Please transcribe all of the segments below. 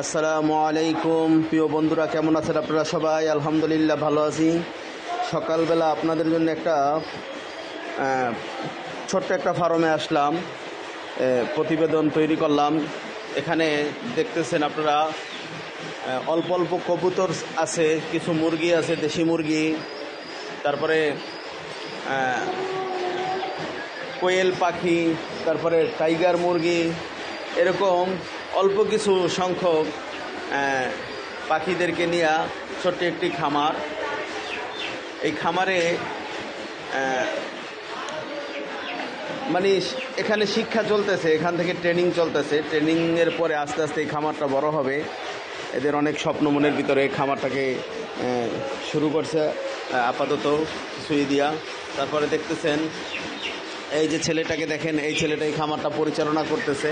আসসালামু আলাইকুম প্রিয় বন্ধুরা, কেমন আছেন আপনারা সবাই? আলহামদুলিল্লাহ ভালো আছি। সকালবেলা আপনাদের জন্য একটা ছোট্ট একটা ফার্মে আসলাম, প্রতিবেদন তৈরি করলাম। এখানে দেখতেছেন আপনারা অল্প অল্প কবুতর আছে, কিছু মুরগি আছে, দেশি মুরগি, তারপরে কোয়েল পাখি, তারপরে টাইগার মুরগি, এরকম অল্প কিছু সংখ্যক পাখিদেরকে নিয়ে ছোট্ট একটি খামার। এই খামারে মানে এখানে শিক্ষা চলতেছে, এখান থেকে ট্রেনিং চলতেছে। ট্রেনিংয়ের পরে আস্তে আস্তে এই খামারটা বড় হবে। এদের অনেক স্বপ্ন মনের ভিতরে খামারটাকে শুরু করছে আপাতত কিছুই দিয়া। তারপরে দেখতেছেন এই যে ছেলেটাকে দেখেন, এই ছেলেটাই খামারটা পরিচালনা করতেছে।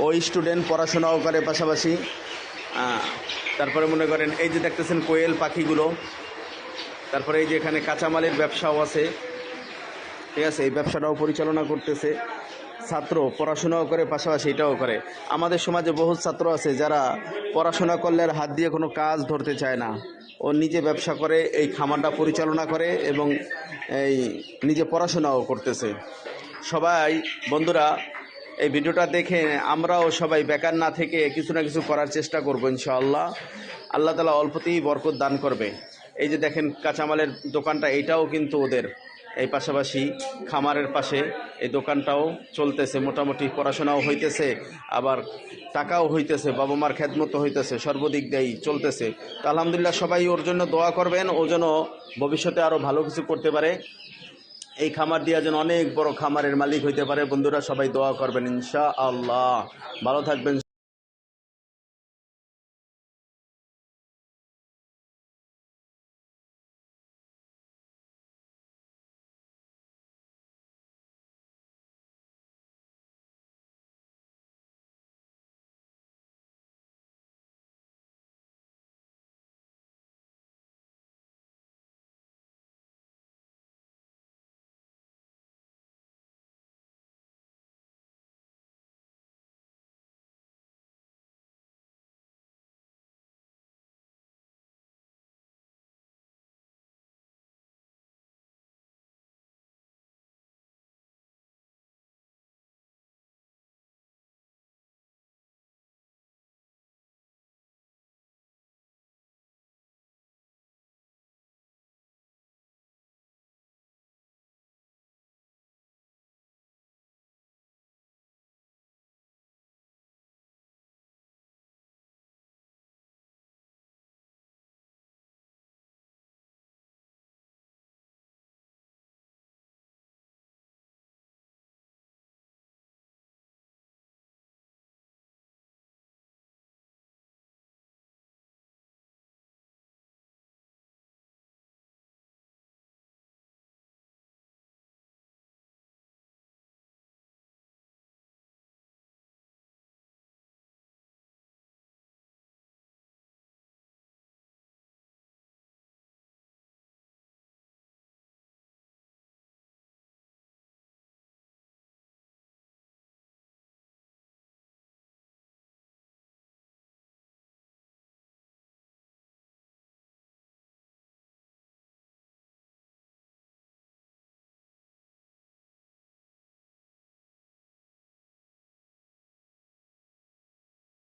ওই স্টুডেন্ট, পড়াশোনাও করে পাশাপাশি। তারপরে মনে করেন এই যে দেখতেছেন কোয়েল পাখিগুলো। তারপরে এই যে এখানে কাঁচামালের ব্যবসাও আছে, ঠিক আছে, এই ব্যবসাটাও পরিচালনা করতেছে। ছাত্র পড়াশোনাও করে পাশাপাশি এটাও করে। আমাদের সমাজে বহু ছাত্র আছে যারা পড়াশোনা করলে আর হাত দিয়ে কোনো কাজ ধরতে চায় না, ও নিজে ব্যবসা করে, এই খামারটা পরিচালনা করে এবং এই নিজে পড়াশোনাও করতেছে। সবাই বন্ধুরা এই ভিডিওটা দেখে আমরাও সবাই বেকার না থেকে কিছু না কিছু করার চেষ্টা করবো ইনশাআল্লাহ। আল্লাহ তাআলা অল্পতেই বরকত দান করবে। এই যে দেখেন কাঁচামালের দোকানটা, এইটাও কিন্তু ওদের। এই পাশাপাশি খামারের পাশে এই দোকানটাও চলতেছে, মোটামুটি পড়াশোনাও হইতেছে, আবার টাকাও হইতেছে, বাবা মার খেদমতো হইতেছে, সর্বদিক দিয়েই চলতেছে। তো আলহামদুলিল্লাহ, সবাই ওর জন্য দোয়া করবেন, ও যেন ভবিষ্যতে আরও ভালো কিছু করতে পারে। এই খামার দিয়া যেন অনেক বড় খামারের মালিক হইতে পারে। বন্ধুরা সবাই দোয়া করবেন ইনশাআল্লাহ। ভালো থাকবেন।